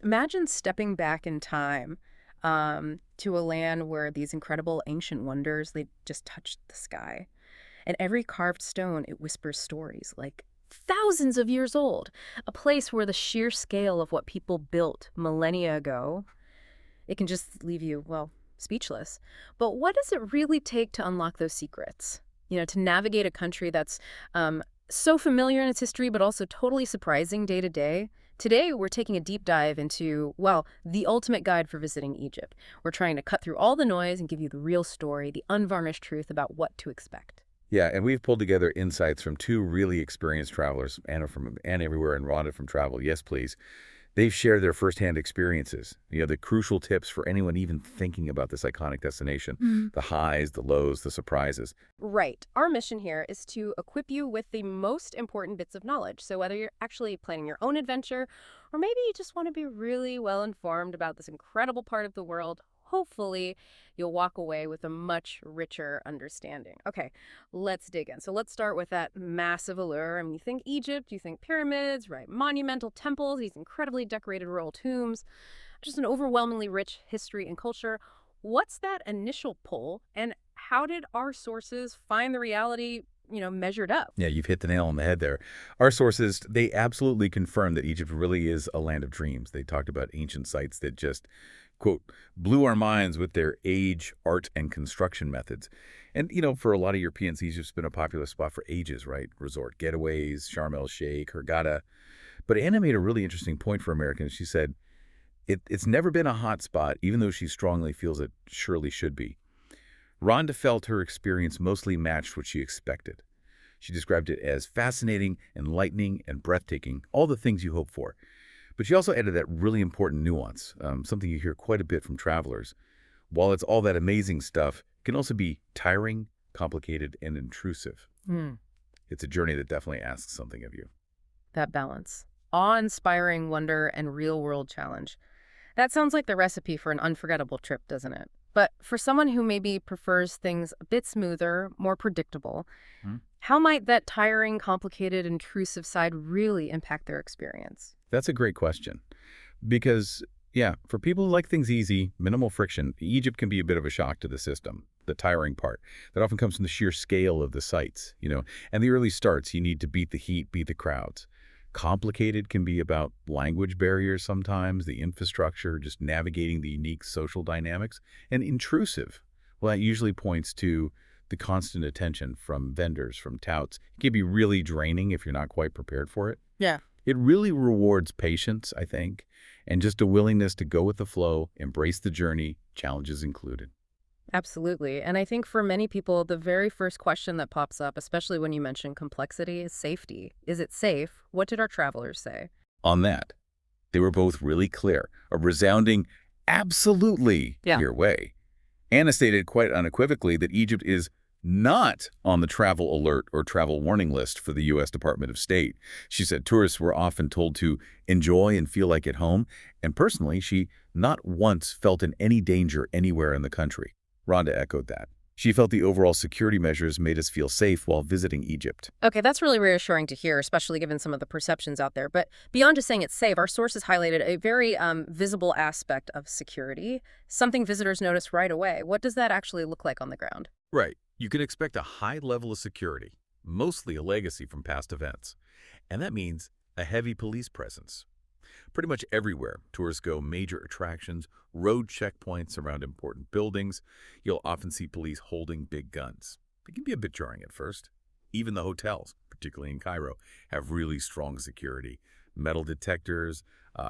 Imagine stepping back in time to a land where these incredible ancient wonders, they just touched the sky. And every carved stone, it whispers stories like thousands of years old. A place where the sheer scale of what people built millennia ago, it can just leave you, well, speechless. But what does it really take to unlock those secrets? To navigate a country that's so familiar in its history, but also totally surprising day to day. Today, we're taking a deep dive into, well, the ultimate guide for visiting Egypt. We're trying to cut through all the noise and give you the real story, the unvarnished truth about what to expect. Yeah, and we've pulled together insights from two really experienced travelers, Anna from Anna Everywhere and Rhonda from Travel. Yes, please. They've shared their firsthand experiences, the crucial tips for anyone even thinking about this iconic destination, the highs, the lows, the surprises. Right. Our mission here is to equip you with the most important bits of knowledge. So whether you're actually planning your own adventure, or maybe you just want to be really well informed about this incredible part of the world, hopefully you'll walk away with a much richer understanding. Okay, let's dig in. So let's start with that massive allure. I mean, you think Egypt, you think pyramids, right? Monumental temples, these incredibly decorated royal tombs, just an overwhelmingly rich history and culture. What's that initial pull, and how did our sources find the reality, measured up? Yeah, you've hit the nail on the head there. Our sources, they absolutely confirm that Egypt really is a land of dreams. They talked about ancient sites that just, quote, blew our minds with their age, art, and construction methods. And, for a lot of Europeans, Egypt's been a popular spot for ages, right? Resort getaways, Sharm el-Sheikh, Hurghada. But Anna made a really interesting point for Americans. She said, it's never been a hot spot, even though she strongly feels it surely should be. Rhonda felt her experience mostly matched what she expected. She described it as fascinating, enlightening, and breathtaking, all the things you hope for. But she also added that really important nuance, something you hear quite a bit from travelers. While it's all that amazing stuff, it can also be tiring, complicated, and intrusive. Hmm. It's a journey that definitely asks something of you. That balance. Awe-inspiring wonder and real-world challenge. That sounds like the recipe for an unforgettable trip, doesn't it? But for someone who maybe prefers things a bit smoother, more predictable, Hmm? how might that tiring, complicated, intrusive side really impact their experience? That's a great question. Because, yeah, for people who like things easy, minimal friction, Egypt can be a bit of a shock to the system, the tiring part. That often comes from the sheer scale of the sites. And the early starts, you need to beat the heat, beat the crowds. Complicated can be about language barriers sometimes, the infrastructure, just navigating the unique social dynamics. And intrusive, well, that usually points to the constant attention from vendors, from touts. It can be really draining if you're not quite prepared for it. Yeah. It really rewards patience, I think, and just a willingness to go with the flow, embrace the journey, challenges included. Absolutely. And I think for many people, the very first question that pops up, especially when you mention complexity, is safety. Is it safe? What did our travelers say? On that, they were both really clear, a resounding absolutely Yeah. your way. Anna stated quite unequivocally that Egypt is not on the travel alert or travel warning list for the U.S. Department of State. She said tourists were often told to enjoy and feel like at home, and personally, she not once felt in any danger anywhere in the country. Rhonda echoed that. She felt the overall security measures made us feel safe while visiting Egypt. Okay, that's really reassuring to hear, especially given some of the perceptions out there. But beyond just saying it's safe, our sources highlighted a very visible aspect of security, something visitors notice right away. What does that actually look like on the ground? Right. You can expect a high level of security, mostly a legacy from past events. And that means a heavy police presence. Pretty much everywhere, tourists go major attractions, road checkpoints around important buildings. You'll often see police holding big guns. It can be a bit jarring at first. Even the hotels, particularly in Cairo, have really strong security. Metal detectors,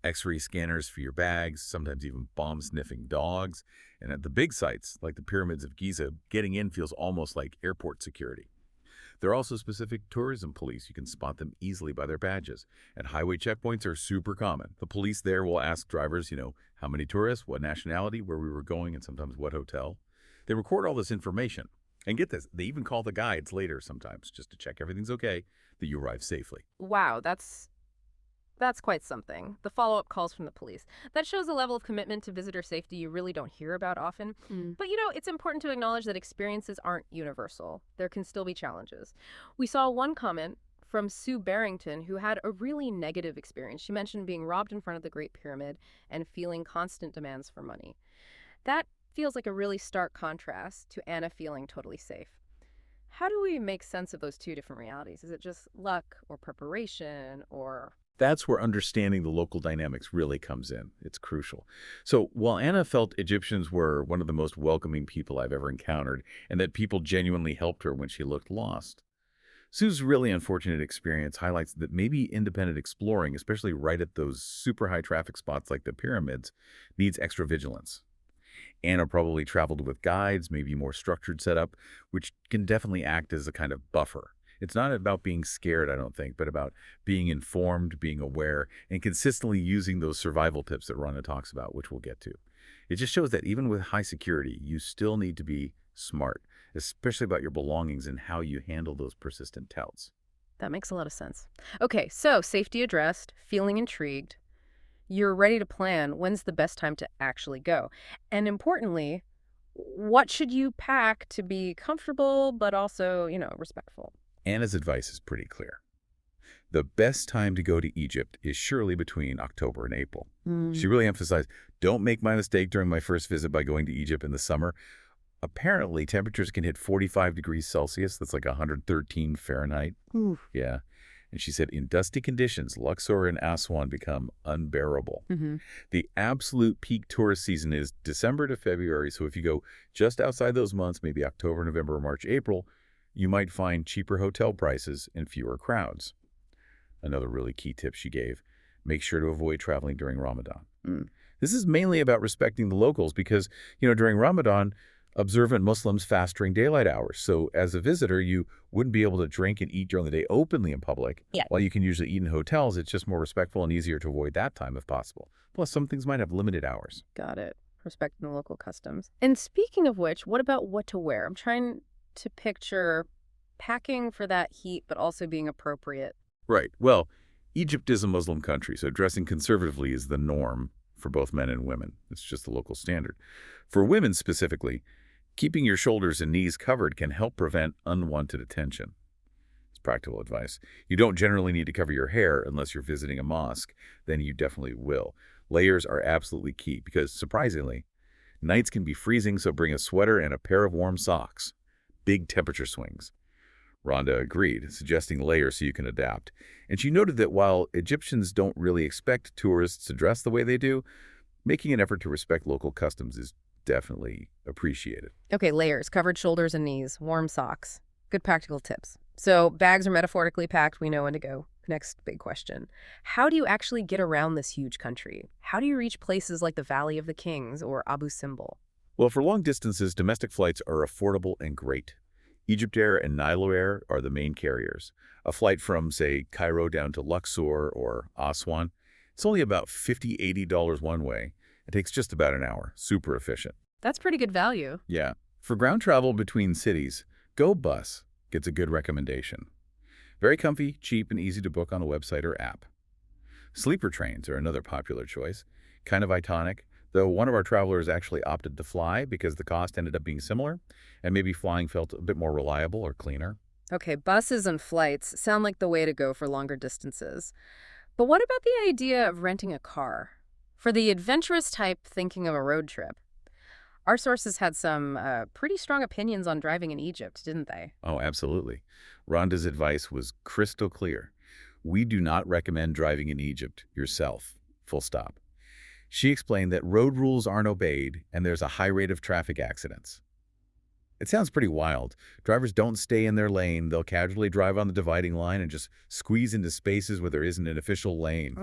X-ray scanners for your bags, sometimes even bomb-sniffing dogs. And at the big sites, like the pyramids of Giza, getting in feels almost like airport security. There are also specific tourism police. You can spot them easily by their badges. And highway checkpoints are super common. The police there will ask drivers, how many tourists, what nationality, where we were going, and sometimes what hotel. They record all this information. And get this, they even call the guides later sometimes just to check everything's okay, that you arrive safely. Wow, that's quite something. The follow-up calls from the police. That shows a level of commitment to visitor safety you really don't hear about often. But it's important to acknowledge that experiences aren't universal. There can still be challenges. We saw one comment from Sue Barrington, who had a really negative experience. She mentioned being robbed in front of the Great Pyramid and feeling constant demands for money. That feels like a really stark contrast to Anna feeling totally safe. How do we make sense of those two different realities? Is it just luck or preparation or... That's where understanding the local dynamics really comes in. It's crucial. So while Anna felt Egyptians were one of the most welcoming people I've ever encountered, and that people genuinely helped her when she looked lost, Sue's really unfortunate experience highlights that maybe independent exploring, especially right at those super high traffic spots like the pyramids, needs extra vigilance. Anna probably traveled with guides, maybe more structured setup, which can definitely act as a kind of buffer. It's not about being scared, I don't think, but about being informed, being aware, and consistently using those survival tips that Rhonda talks about, which we'll get to. It just shows that even with high security, you still need to be smart, especially about your belongings and how you handle those persistent touts. That makes a lot of sense. Okay, so safety addressed, feeling intrigued. You're ready to plan when's the best time to actually go. And importantly, what should you pack to be comfortable but also, respectful? Anna's advice is pretty clear. The best time to go to Egypt is surely between October and April. She really emphasized, don't make my mistake during my first visit by going to Egypt in the summer. Apparently, temperatures can hit 45 degrees Celsius. That's like 113 Fahrenheit. Ooh. Yeah. And she said, in dusty conditions, Luxor and Aswan become unbearable. Mm-hmm. The absolute peak tourist season is December to February. So if you go just outside those months, maybe October, November, March, April, you might find cheaper hotel prices and fewer crowds. Another really key tip she gave, make sure to avoid traveling during Ramadan. This is mainly about respecting the locals because, during Ramadan, observant Muslims fast during daylight hours. So as a visitor, you wouldn't be able to drink and eat during the day openly in public. Yeah. While you can usually eat in hotels, it's just more respectful and easier to avoid that time if possible. Plus, some things might have limited hours. Got it. Respecting the local customs. And speaking of which, what about what to wear? I'm trying to picture packing for that heat, but also being appropriate. Right. Well, Egypt is a Muslim country, so dressing conservatively is the norm for both men and women. It's just the local standard. For women specifically, keeping your shoulders and knees covered can help prevent unwanted attention. It's practical advice. You don't generally need to cover your hair unless you're visiting a mosque. Then you definitely will. Layers are absolutely key because, surprisingly, nights can be freezing, so bring a sweater and a pair of warm socks. Big temperature swings. Rhonda agreed, suggesting layers so you can adapt. And she noted that while Egyptians don't really expect tourists to dress the way they do, making an effort to respect local customs is definitely appreciated. Okay, layers, covered shoulders and knees, warm socks. Good practical tips. So bags are metaphorically packed. We know when to go. Next big question. How do you actually get around this huge country? How do you reach places like the Valley of the Kings or Abu Simbel? Well, for long distances, domestic flights are affordable and great. Egyptair and Niloair are the main carriers. A flight from, say, Cairo down to Luxor or Aswan, it's only about $50, $80 one way. It takes just about an hour. Super efficient. That's pretty good value. Yeah. For ground travel between cities, Go Bus gets a good recommendation. Very comfy, cheap, and easy to book on a website or app. Sleeper trains are another popular choice. Kind of iconic, though one of our travelers actually opted to fly because the cost ended up being similar, and maybe flying felt a bit more reliable or cleaner. Okay, buses and flights sound like the way to go for longer distances. But what about the idea of renting a car? For the adventurous type thinking of a road trip. Our sources had some pretty strong opinions on driving in Egypt, didn't they? Oh, absolutely. Rhonda's advice was crystal clear. We do not recommend driving in Egypt yourself. Full stop. She explained that road rules aren't obeyed and there's a high rate of traffic accidents. It sounds pretty wild. Drivers don't stay in their lane. They'll casually drive on the dividing line and just squeeze into spaces where there isn't an official lane.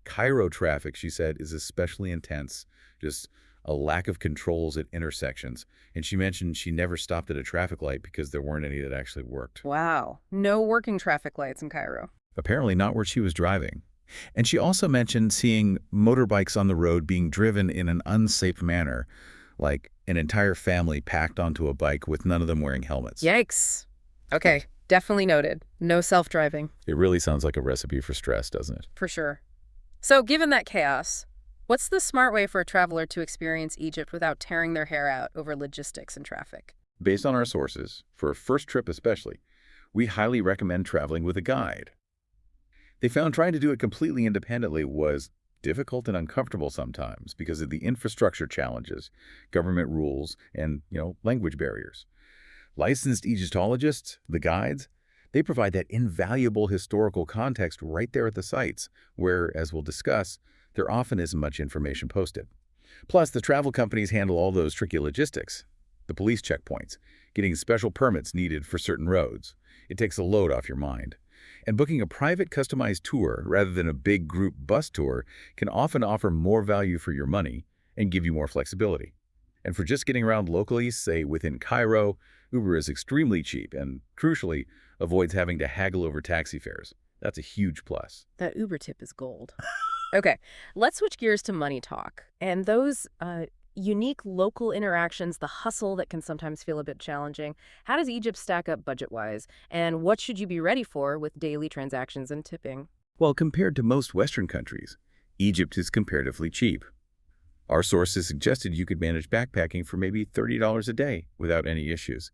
Cairo traffic, she said, is especially intense. Just a lack of controls at intersections. And she mentioned she never stopped at a traffic light because there weren't any that actually worked. Wow. No working traffic lights in Cairo. Apparently not where she was driving. And she also mentioned seeing motorbikes on the road being driven in an unsafe manner, like an entire family packed onto a bike with none of them wearing helmets. Yikes. Okay, definitely noted. No self-driving. It really sounds like a recipe for stress, doesn't it? For sure. So given that chaos, what's the smart way for a traveler to experience Egypt without tearing their hair out over logistics and traffic? Based on our sources, for a first trip especially, We highly recommend traveling with a guide. They found trying to do it completely independently was difficult and uncomfortable sometimes because of the infrastructure challenges, government rules, and, language barriers. Licensed Egyptologists, the guides, they provide that invaluable historical context right there at the sites, where, as we'll discuss, there often isn't much information posted. Plus, the travel companies handle all those tricky logistics. The police checkpoints, getting special permits needed for certain roads. It takes a load off your mind. And booking a private customized tour rather than a big group bus tour can often offer more value for your money and give you more flexibility. And for just getting around locally, say within Cairo, Uber is extremely cheap and, crucially, avoids having to haggle over taxi fares. That's a huge plus. That Uber tip is gold. Okay, let's switch gears to money talk. And those unique local interactions, the hustle that can sometimes feel a bit challenging. How does Egypt stack up budget-wise? And what should you be ready for with daily transactions and tipping? Well, compared to most Western countries, Egypt is comparatively cheap. Our sources suggested you could manage backpacking for maybe $30 a day without any issues.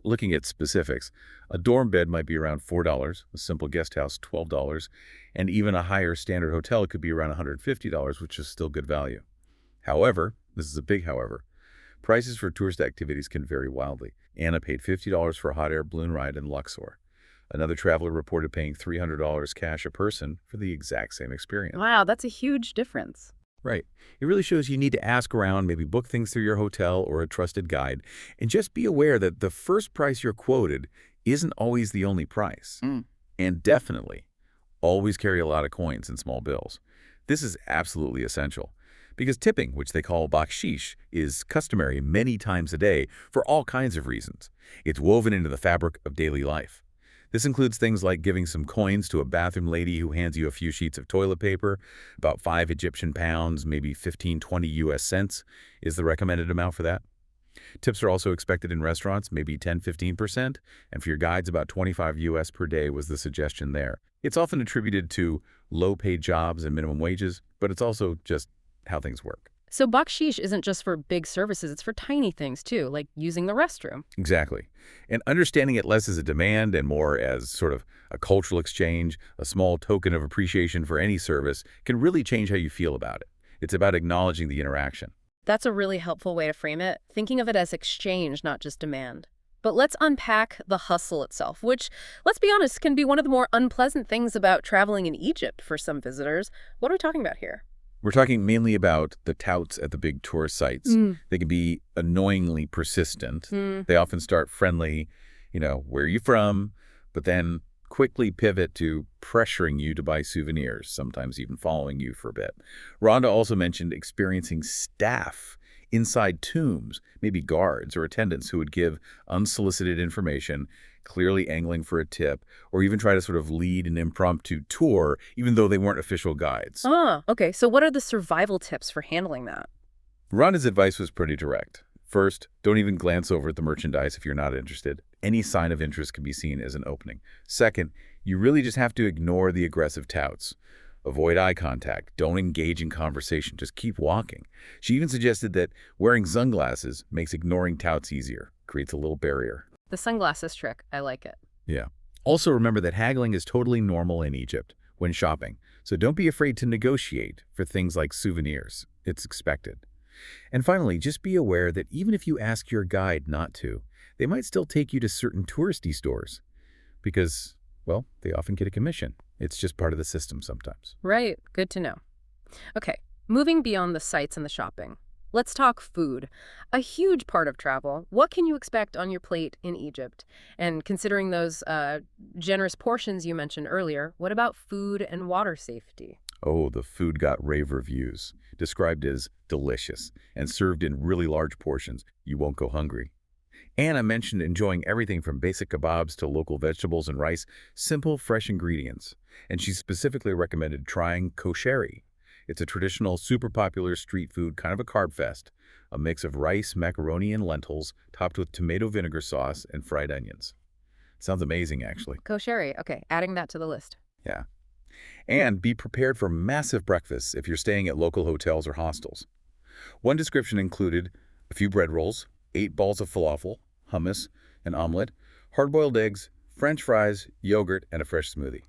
Looking at specifics, a dorm bed might be around $4, a simple guest house $12, and even a higher standard hotel could be around $150, which is still good value. However, this is a big however, prices for tourist activities can vary wildly. Anna paid $50 for a hot air balloon ride in Luxor. Another traveler reported paying $300 cash a person for the exact same experience. Wow, that's a huge difference. Right. It really shows you need to ask around, maybe book things through your hotel or a trusted guide, and just be aware that the first price you're quoted isn't always the only price. And definitely, always carry a lot of coins and small bills. This is absolutely essential, because tipping, which they call bakshish, is customary many times a day for all kinds of reasons. It's woven into the fabric of daily life. This includes things like giving some coins to a bathroom lady who hands you a few sheets of toilet paper. About 5 Egyptian pounds, maybe 15, 20 US cents is the recommended amount for that. Tips are also expected in restaurants, maybe 10, 15%, and for your guides, about 25 US per day was the suggestion there. It's often attributed to low-paid jobs and minimum wages, but it's also just how things work. So bakshish isn't just for big services, it's for tiny things too, like using the restroom. Exactly. And understanding it less as a demand and more as sort of a cultural exchange, a small token of appreciation for any service, can really change how you feel about it. It's about acknowledging the interaction. That's a really helpful way to frame it, thinking of it as exchange, not just demand. But let's unpack the hustle itself, which, let's be honest, can be one of the more unpleasant things about traveling in Egypt for some visitors. What are we talking about here? We're talking mainly about the touts at the big tourist sites. They can be annoyingly persistent. They often start friendly, where are you from? But then quickly pivot to pressuring you to buy souvenirs, sometimes even following you for a bit. Rhonda also mentioned experiencing staff inside tombs, maybe guards or attendants who would give unsolicited information, clearly angling for a tip, or even try to sort of lead an impromptu tour, even though they weren't official guides. Okay. So what are the survival tips for handling that? Rhonda's advice was pretty direct. First, don't even glance over at the merchandise if you're not interested. Any sign of interest can be seen as an opening. Second, you really just have to ignore the aggressive touts. Avoid eye contact. Don't engage in conversation. Just keep walking. She even suggested that wearing sunglasses makes ignoring touts easier, creates a little barrier. The sunglasses trick. I like it. Yeah. Also remember that haggling is totally normal in Egypt when shopping, so don't be afraid to negotiate for things like souvenirs. It's expected. And finally, just be aware that even if you ask your guide not to, they might still take you to certain touristy stores because, well, they often get a commission. It's just part of the system sometimes. Right. Good to know. Okay. Moving beyond the sights and the shopping. Let's talk food. A huge part of travel. What can you expect on your plate in Egypt? And considering those generous portions you mentioned earlier, what about food and water safety? Oh, the food got rave reviews, described as delicious and served in really large portions. You won't go hungry. Anna mentioned enjoying everything from basic kebabs to local vegetables and rice, simple, fresh ingredients. And she specifically recommended trying kosheri. It's a traditional, super popular street food, kind of a carb fest, a mix of rice, macaroni, and lentils, topped with tomato vinegar sauce and fried onions. Sounds amazing, actually. Kosheri. Okay, adding that to the list. Yeah. And be prepared for massive breakfasts if you're staying at local hotels or hostels. One description included a few bread rolls, 8 balls of falafel, hummus, an omelet, hard-boiled eggs, French fries, yogurt, and a fresh smoothie.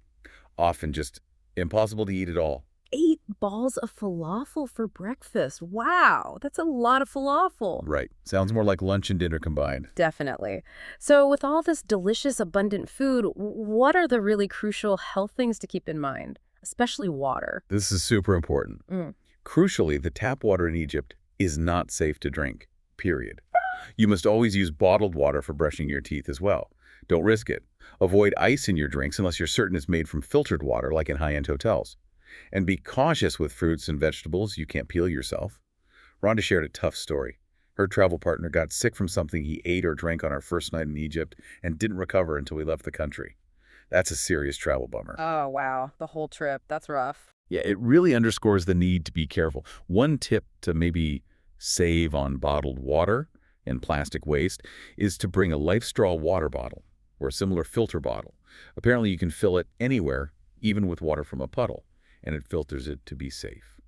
Often just impossible to eat at all. 8 balls of falafel for breakfast. Wow, that's a lot of falafel. Right. Sounds more like lunch and dinner combined. Definitely. So, with all this delicious, abundant food, what are the really crucial health things to keep in mind, especially water? This is super important. Mm. Crucially, the tap water in Egypt is not safe to drink, period. You must always use bottled water for brushing your teeth as well. Don't risk it. Avoid ice in your drinks unless you're certain it's made from filtered water, like in high-end hotels. And be cautious with fruits and vegetables you can't peel yourself. Rhonda shared a tough story. Her travel partner got sick from something he ate or drank on our first night in Egypt and didn't recover until we left the country. That's a serious travel bummer. Oh, wow. The whole trip. That's rough. Yeah, it really underscores the need to be careful. One tip to maybe save on bottled water and plastic waste is to bring a Life Straw water bottle or a similar filter bottle. Apparently you can fill it anywhere, even with water from a puddle, and it filters it to be safe.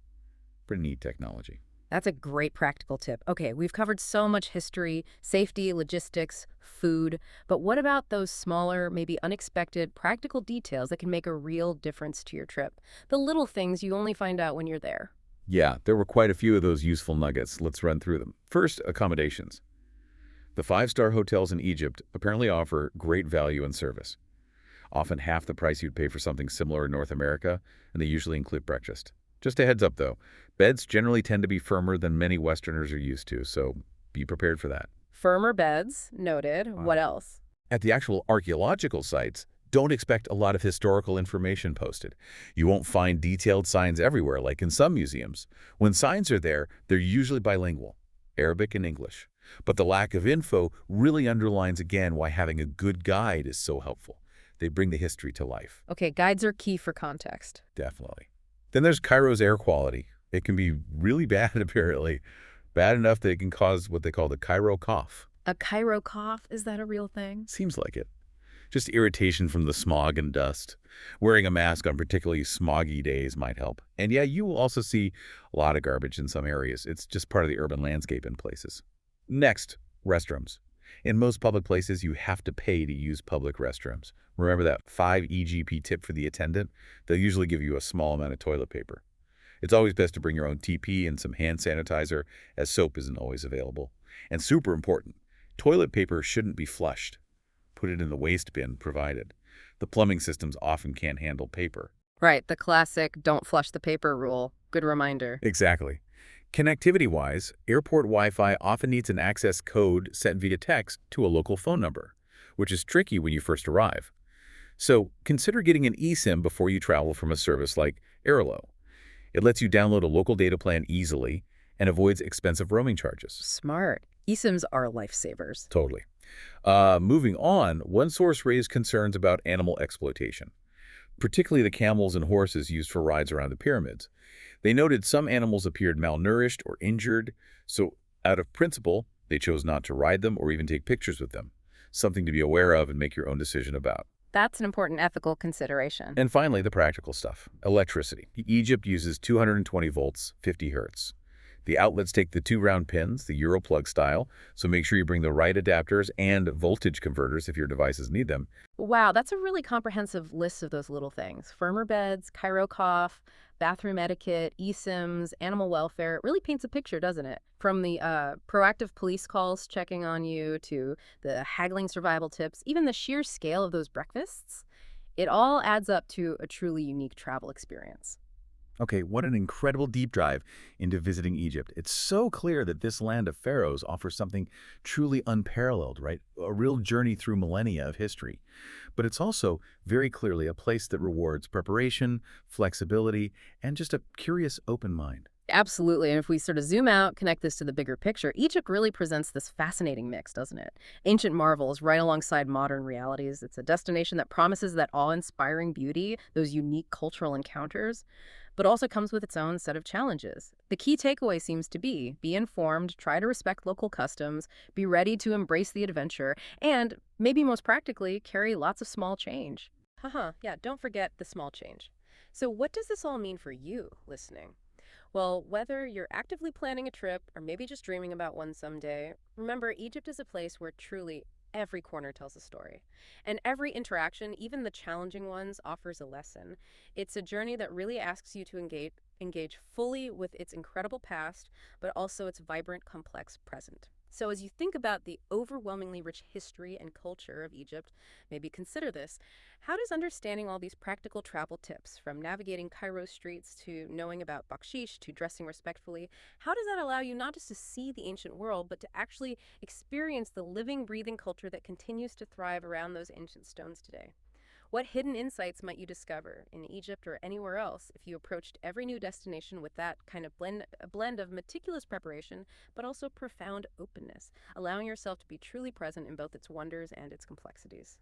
Pretty neat technology. That's a great practical tip. Okay, we've covered so much history, safety, logistics, food, but what about those smaller, maybe unexpected, practical details that can make a real difference to your trip? The little things you only find out when you're there. Yeah, there were quite a few of those useful nuggets. Let's run through them. First, accommodations. The five-star hotels in Egypt apparently offer great value and service, often half the price you'd pay for something similar in North America, and they usually include breakfast. Just a heads up, though, beds generally tend to be firmer than many Westerners are used to, so be prepared for that. Firmer beds, noted. What else? At the actual archaeological sites, don't expect a lot of historical information posted. You won't find detailed signs everywhere, like in some museums. When signs are there, they're usually bilingual, Arabic and English. But the lack of info really underlines again why having a good guide is so helpful. They bring the history to life. Okay, guides are key for context. Definitely. Then there's Cairo's air quality. It can be really bad, apparently. Bad enough that it can cause what they call the Cairo cough. A Cairo cough, is that a real thing? Seems like it. Just irritation from the smog and dust. Wearing a mask on particularly smoggy days might help. And yeah, you will also see a lot of garbage in some areas. It's just part of the urban landscape in places. Next, restrooms. In most public places, you have to pay to use public restrooms. Remember that 5 EGP tip for the attendant? They'll usually give you a small amount of toilet paper. It's always best to bring your own TP and some hand sanitizer, as soap isn't always available. And super important, toilet paper shouldn't be flushed. Put it in the waste bin provided. The plumbing systems often can't handle paper. Right, the classic don't flush the paper rule. Good reminder. Exactly. Connectivity-wise, airport Wi-Fi often needs an access code sent via text to a local phone number, which is tricky when you first arrive. So consider getting an eSIM before you travel from a service like Airlo. It lets you download a local data plan easily and avoids expensive roaming charges. Smart. eSIMs are lifesavers. Totally. Moving on, one source raised concerns about animal exploitation, particularly the camels and horses used for rides around the pyramids. They noted some animals appeared malnourished or injured, so out of principle, they chose not to ride them or even take pictures with them, something to be aware of and make your own decision about. That's an important ethical consideration. And finally, the practical stuff. Electricity. Egypt uses 220 volts, 50 hertz. The outlets take the 2 round pins, the Euro plug style, so make sure you bring the right adapters and voltage converters if your devices need them. Wow, that's a really comprehensive list of those little things. Firmer beds, Cairo cough, bathroom etiquette, eSIMs, animal welfare. It really paints a picture, doesn't it? From the proactive police calls checking on you to the haggling survival tips, even the sheer scale of those breakfasts, it all adds up to a truly unique travel experience. Okay, what an incredible deep dive into visiting Egypt. It's so clear that this land of pharaohs offers something truly unparalleled, right? A real journey through millennia of history. But it's also very clearly a place that rewards preparation, flexibility, and just a curious open mind. Absolutely. And if we sort of zoom out, connect this to the bigger picture, Egypt really presents this fascinating mix, doesn't it? Ancient marvels right alongside modern realities. It's a destination that promises that awe-inspiring beauty, those unique cultural encounters, but also comes with its own set of challenges. The key takeaway seems to be informed, try to respect local customs, be ready to embrace the adventure, and, maybe most practically, carry lots of small change. Haha, yeah, don't forget the small change. So what does this all mean for you, listening? Well, whether you're actively planning a trip or maybe just dreaming about one someday, remember Egypt is a place where truly Every corner tells a story. And every interaction, even the challenging ones, offers a lesson. It's a journey that really asks you to engage fully with its incredible past, but also its vibrant, complex present. So, as you think about the overwhelmingly rich history and culture of Egypt, maybe consider this. How does understanding all these practical travel tips, from navigating Cairo streets to knowing about bakshish to dressing respectfully, how does that allow you not just to see the ancient world, but to actually experience the living, breathing culture that continues to thrive around those ancient stones today? What hidden insights might you discover in Egypt or anywhere else if you approached every new destination with that kind of blend of meticulous preparation, but also profound openness, allowing yourself to be truly present in both its wonders and its complexities?